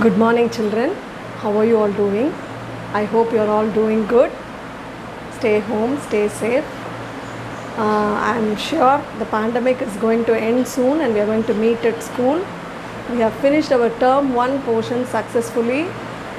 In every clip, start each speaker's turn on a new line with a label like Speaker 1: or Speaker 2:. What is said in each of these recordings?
Speaker 1: Good morning, children. How are you all doing? I hope you are all doing good. Stay home, stay safe. I'm sure the pandemic is going to end soon and we are going to meet at school. We have finished our term 1 portion successfully.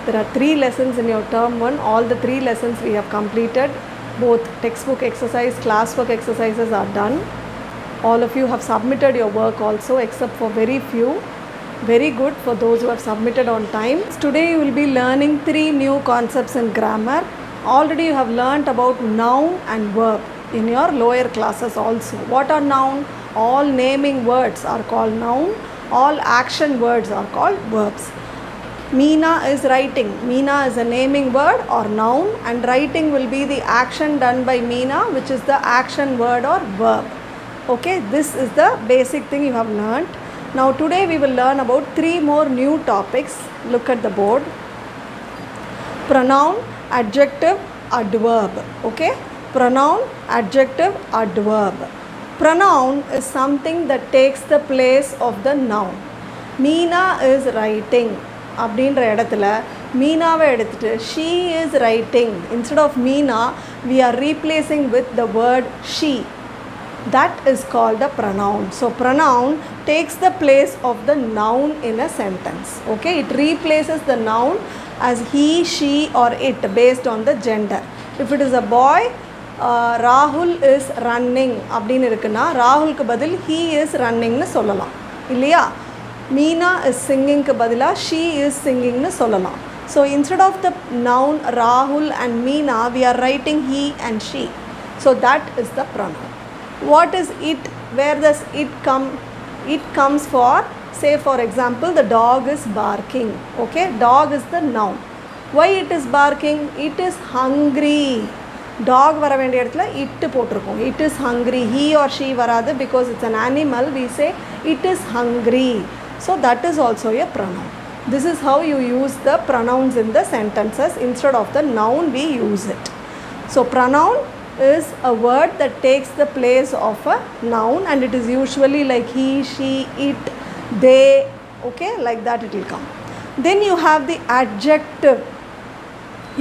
Speaker 1: There are 3 lessons in your term 1. All the 3 lessons we have completed. Both textbook exercise, classwork exercises are done. All of you have submitted your work also, except for very few. Very good for those who have submitted on time. Today you will be learning 3 new concepts in grammar. Already you have learnt about noun and verb in your lower classes also. What are noun? All naming words are called noun. All action words are called verbs. Meena is writing. Meena is a naming word or noun, and writing will be the action done by Meena, which is the action word or verb. Okay, this is the basic thing you have learnt. Now today we will learn about 3 more new topics. Look at the board. Pronoun, adjective, adverb. Okay, pronoun, adjective, adverb. Pronoun is something that takes the place of the noun. Meena is writing. அப்படின்ற இடத்துல மீனாவை எடுத்துட்டு she is writing. Instead of Meena, we are replacing with the word she. That is called a pronoun. So pronoun takes the place of the noun in a sentence. Okay, it replaces the noun as he, she or it based on the gender. If it is a boy, Rahul is running அப்படின்னு இருக்குன்னா ராகுலுக்கு பதில் he is runningனு சொல்லலாம் இல்லையா? Meena is singingக்கு பதிலா she is singingனு சொல்லலாம். So instead of the noun Rahul and Meena, we are writing he and she. So that is the pronoun. What is it? Where does it come? It comes for, say for example, the dog is barking. Okay, dog is the noun. Why it is barking? It is hungry. Dog வர வேண்டிய இடத்துல it போட்டிருக்கோம். It is hungry. He or she வராது because it's an animal. We say it is hungry. So that is also a pronoun. This is how you use the pronouns in the sentences. Instead of the noun, we use it. So pronoun is a word that takes the place of a noun, and it is usually like he, she, it, they. Okay, like that it will come. Then you have the adjective.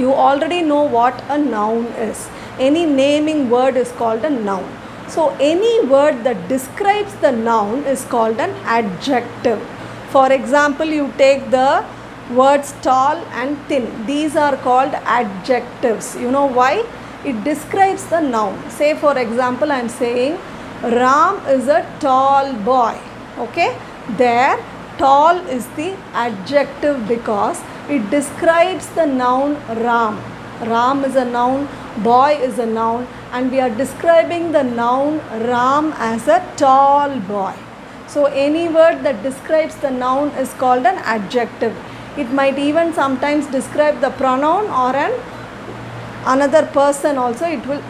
Speaker 1: You already know what a noun is. Any naming word is called a noun. So any word that describes the noun is called an adjective. For example, you take the words tall and thin. These are called adjectives. You know why? It describes the noun. Say for example, I am saying Ram is a tall boy. Okay, there tall is the adjective because it describes the noun Ram. Ram is a noun, boy is a noun, and we are describing the noun Ram as a tall boy. So any word that describes the noun is called an adjective. It might even sometimes describe the pronoun or another person also it will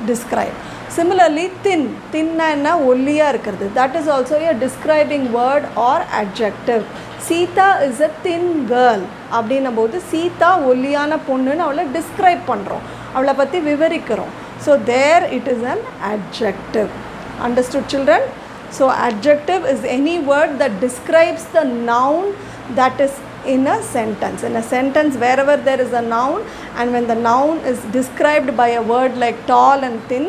Speaker 1: describe. Similarly, thin. Thinna enna olliya irukkuradhu. That is also a describing word or adjective. Sita is a thin girl. அப்படின்னும்போது சீதா ஒல்லியான பொண்ணுன்னு அவளை describe பண்ணுறோம், அவளை பற்றி விவரிக்கிறோம். So there it is an adjective. Understood, children? So adjective is any word that describes the noun that is in a sentence. In a sentence, wherever there is a noun, and when the noun is described by a word like tall and thin,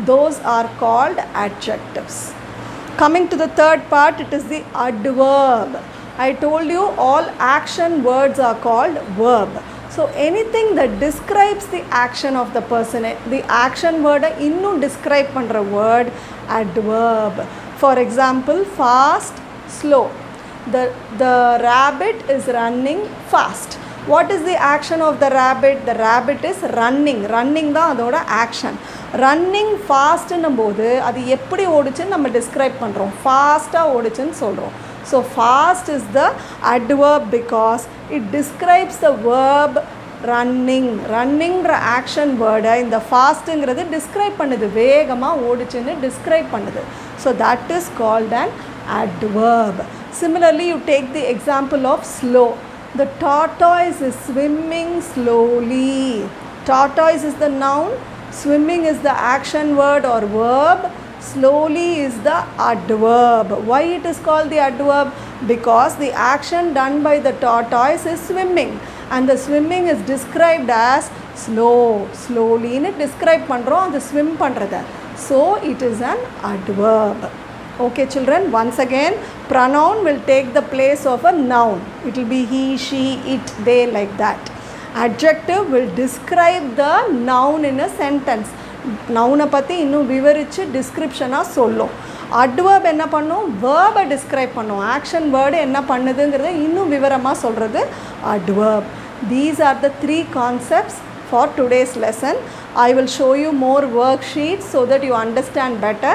Speaker 1: those are called adjectives. Coming to the third part, it is the adverb. I told you all action words are called verb. So anything that describes the action of the person, the action word innum describe பண்ற word adverb. For example, fast, slow. The rabbit is running fast. What is the action of the rabbit? The rabbit is running. Running தான் அதோட action. Running fast போது அது எப்படி ஓடுச்சுன்னு நம்ம describe பண்ணுறோம், ஃபாஸ்ட்டாக ஓடுச்சுன்னு சொல்கிறோம். So fast is the adverb because it describes the verb running. Runningன்ற action word இந்த ஃபாஸ்ட்டுங்கிறது describe பண்ணுது, வேகமாக ஓடுச்சுன்னு describe பண்ணுது. So that is called an adverb. Similarly, you take the example of slow. The tortoise is swimming slowly. Tortoise is the noun, swimming is the action word or verb, Slowly is the adverb. Why it is called the adverb? Because the action done by the tortoise is swimming, and the swimming is described as slow. Slowly னு describe பண்ணுறோம் அது swim பண்ணுறத. So it is an adverb. Okay children, once again, pronoun will take the place of a noun. It will be he, she, it, they, like that. Adjective will describe the noun in a sentence. நவுனை பற்றி இன்னும் விவரித்து டிஸ்கிரிப்ஷனாக சொல்லும். Adverb என்ன பண்ணும்? வேர்பை describe பண்ணும். Action word என்ன பண்ணுதுங்கிறத இன்னும் விவரமாக சொல்கிறது adverb. These are the 3 concepts for today's lesson. I will show you more worksheets so that you understand better.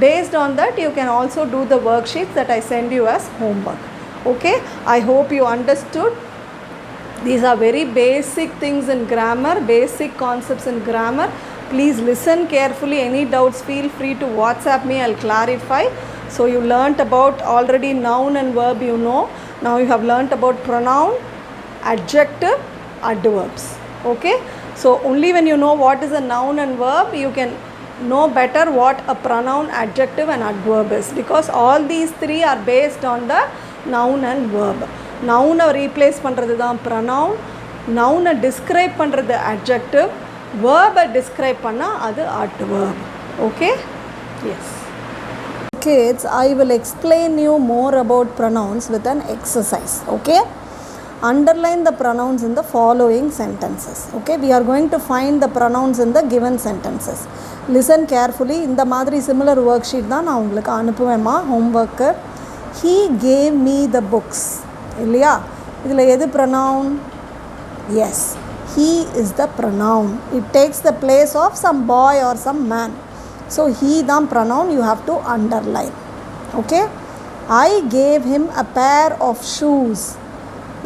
Speaker 1: Based on that, you can also do the worksheets that I send you as homework. Okay, I hope you understood. These are very basic things in grammar, basic concepts in grammar. Please listen carefully. Any doubts, feel free to WhatsApp me, I'll clarify. So you learnt about already noun and verb, you know. Now you have learnt about pronoun, adjective, adverbs. Okay, so only when you know what is a noun and verb, you can know better what a pronoun, adjective and adverb is, because all these 3 are based on the noun and verb. Noun replace பண்ணுறது தான் pronoun, noun describe பண்ணுறது adjective, verb describe பண்ணால் அது adverb. Okay, yes. Kids, I will explain you more about pronouns with an exercise. Okay, underline the pronouns in the following sentences. Okay, we are going to find the pronouns in the given sentences. Listen carefully. இந்த மாதிரி similar worksheet தான் நான் உங்களுக்கு அனுப்புவேம்மா homework. He gave me the books. இல்லையா? இதில் எது pronoun? Yes, he is the pronoun. It takes the place of some boy or some man. So he தான் pronoun, you have to underline. Okay, I gave him a pair of shoes.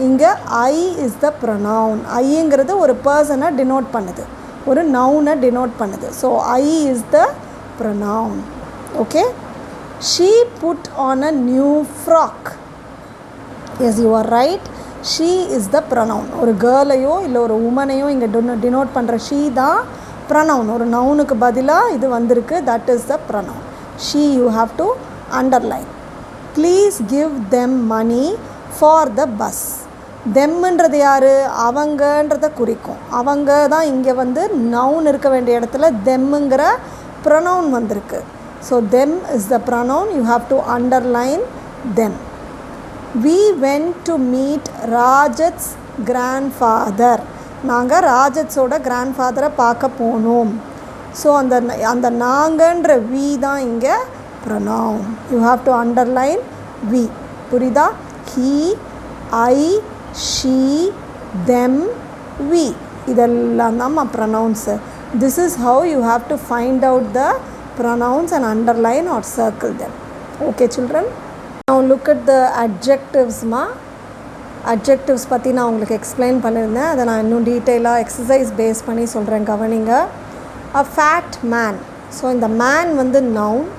Speaker 1: இங்கே I is the pronoun. ஐங்கிறது ஒரு பர்சனை denote பண்ணுது, ஒரு நவுனை denote பண்ணுது. So I is the pronoun. Okay, she put on a new frock. Yes, you are right. She is the pronoun. ஒரு கேர்ளையோ இல்லை ஒரு உமனையோ இங்கே டினோட் பண்ணுற she தான் pronoun. ஒரு நவுனுக்கு பதிலாக இது வந்திருக்கு, that is the pronoun. She you have to underline. Please give them money for the bus. தெம்ன்றது யார்? அவங்கன்றதை குறிக்கும். அவங்க தான் இங்கே வந்து நவுன் இருக்க வேண்டிய இடத்துல தெம்முங்கிற ப்ரொனவுன் வந்திருக்கு. So them is the pronoun, you have to underline them. We went to meet ராஜத்ஸ் grandfather. நாங்கள் ராஜத்ஸோட கிராண்ட்ஃபாதரை பார்க்க போனோம். ஸோ அந்த நாங்கன்ற we தான் இங்கே pronoun. You have to underline we. புரியுதா? he, I, she, them, we. இதெல்லாம் தான் ப்ரொனவுன்ஸு. This is how you have to find out the pronouns and underline or circle them. Okay children? Now look at the adjectives ma. Adjectives பற்றி நான் உங்களுக்கு explain பண்ணியிருந்தேன், அதை நான் இன்னும் டீட்டெயிலாக எக்ஸசைஸ் பேஸ் பண்ணி சொல்கிறேன், கவனிங்க. A fat man. ஸோ இந்த மேன் வந்து நவுன்,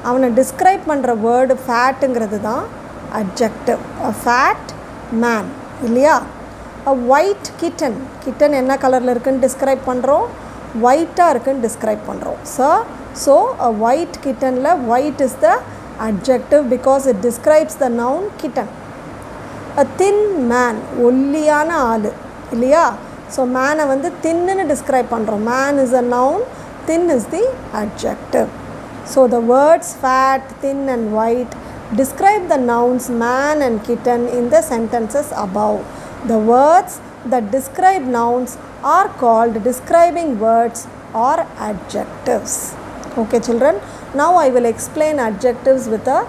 Speaker 1: அவனை டிஸ்கிரைப் பண்ணுற வேர்டு ஃபேட்டுங்கிறது தான் adjective. A fat man இல்லையா? A white kitten. கிட்டன் என்ன கலரில் இருக்குன்னு டிஸ்கிரைப் பண்ணுறோம், ஒயிட்டாக இருக்குன்னு டிஸ்கிரைப் பண்ணுறோம். So a white kittenல white is the adjective because it describes the noun kitten. A thin man. ஒல்லியான ஆள் இல்லையா? ஸோ மேனை வந்து தின்னு டிஸ்கிரைப் பண்ணுறோம். Man is a noun, thin is the adjective. So the words fat, thin and white describe the nouns man and kitten in the sentences above. The words that describe nouns are called describing words or adjectives. Okay children, now I will explain adjectives with a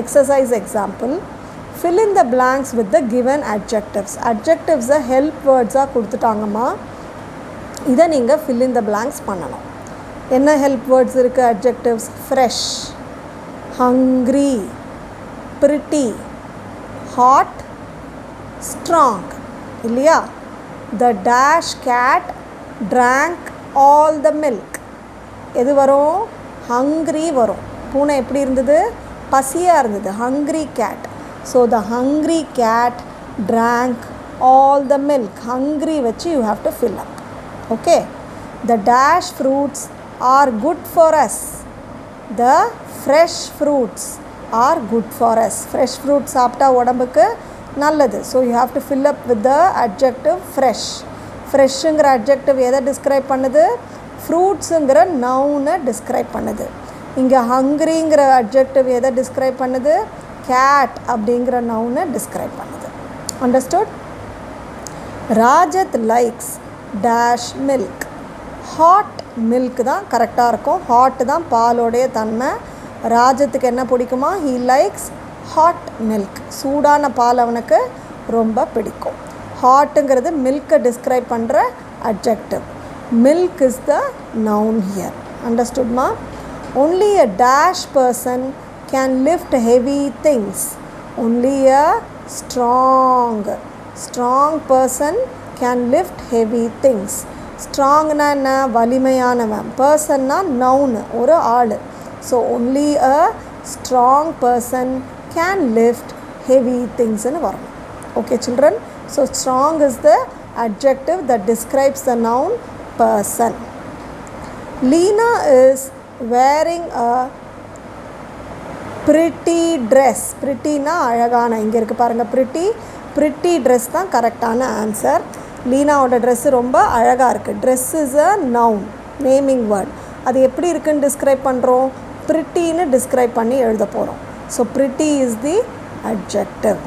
Speaker 1: exercise example. Fill in the blanks with the given adjectives. Adjectives help words கொடுத்துட்டாங்கம்மா, இதை நீங்கள் fill in the blanks பண்ணணும். என்ன help words இருக்குது? adjectives fresh, hungry, pretty, hot, strong இல்லையா? The dash cat drank all the milk. எது வரும்? hungry வரும். பூனை எப்படி இருந்தது? பசியாக இருந்தது, hungry cat. So the hungry cat drank all the milk. Hungry வச்சு you have to fill up. Okay. The dash fruits are good for us. the fresh fruits are good for us. Fresh fruits சாப்பிட்டா உடம்புக்கு நல்லது. So you have to fill up with the adjective fresh. Freshங்கிற adjective எதை describe பண்ணுது? Fruitsங்கிற noun describe பண்ணுது. இங்கே hungryங்கிற adjective எதை describe பண்ணுது? Cat அப்படிங்கிற noun describe பண்ணுது. Understood? Rajat likes dash milk. Hot milk தான் கரெக்டாக இருக்கும். ஹாட் தான் பாலோடைய தன்மை. ராஜத்துக்கு என்ன பிடிக்குமா? he likes hot milk. சூடான பால் அவனுக்கு ரொம்ப பிடிக்கும். ஹாட்டுங்கிறது மில்கை டிஸ்கிரைப் பண்ணுற adjective. Milk is the noun here. Understood ma? Only a dash person can lift heavy things. Only a strong person can lift heavy things. ஸ்ட்ராங்னா என்ன? வலிமையானவன். பர்சன்னா நவுனு, ஒரு ஆள். So only a strong person can lift heavy திங்ஸ்னு வரணும். Okay children? So strong is the adjective that describes the noun person. Leena is wearing a pretty dress. prettyனா அழகான. இங்கே இருக்குது பாருங்கள் pretty dress தான் கரெக்டான ஆன்சர். லீனாவோட ட்ரெஸ்ஸு ரொம்ப அழகாக இருக்குது. Dress is a noun, naming word. அது எப்படி இருக்குன்னு டிஸ்கிரைப் பண்ணுறோம்? ப்ரிட்டின்னு டிஸ்கிரைப் பண்ணி எழுத போகிறோம். So pretty is the adjective.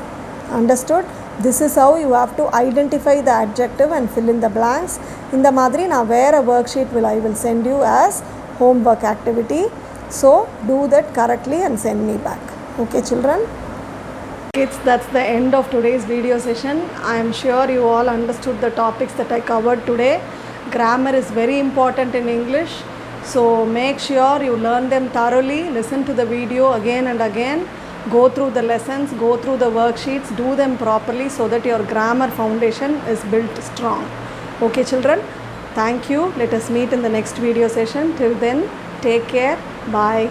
Speaker 1: Understood? This is how you have to identify the adjective and fill in the blanks. இந்த மாதிரி நான் வேறு work sheet I will send you as homework activity. So do that correctly and send me back. Okay children? Kids, that's the end of today's video session. I am sure you all understood the topics that I covered today. Grammar is very important in English, so make sure you learn them thoroughly. Listen to the video again and again. Go through the lessons, go through the worksheets, do them properly so that your grammar foundation is built strong. Okay children? Thank you. Let us meet in the next video session. Till then, take care. Bye.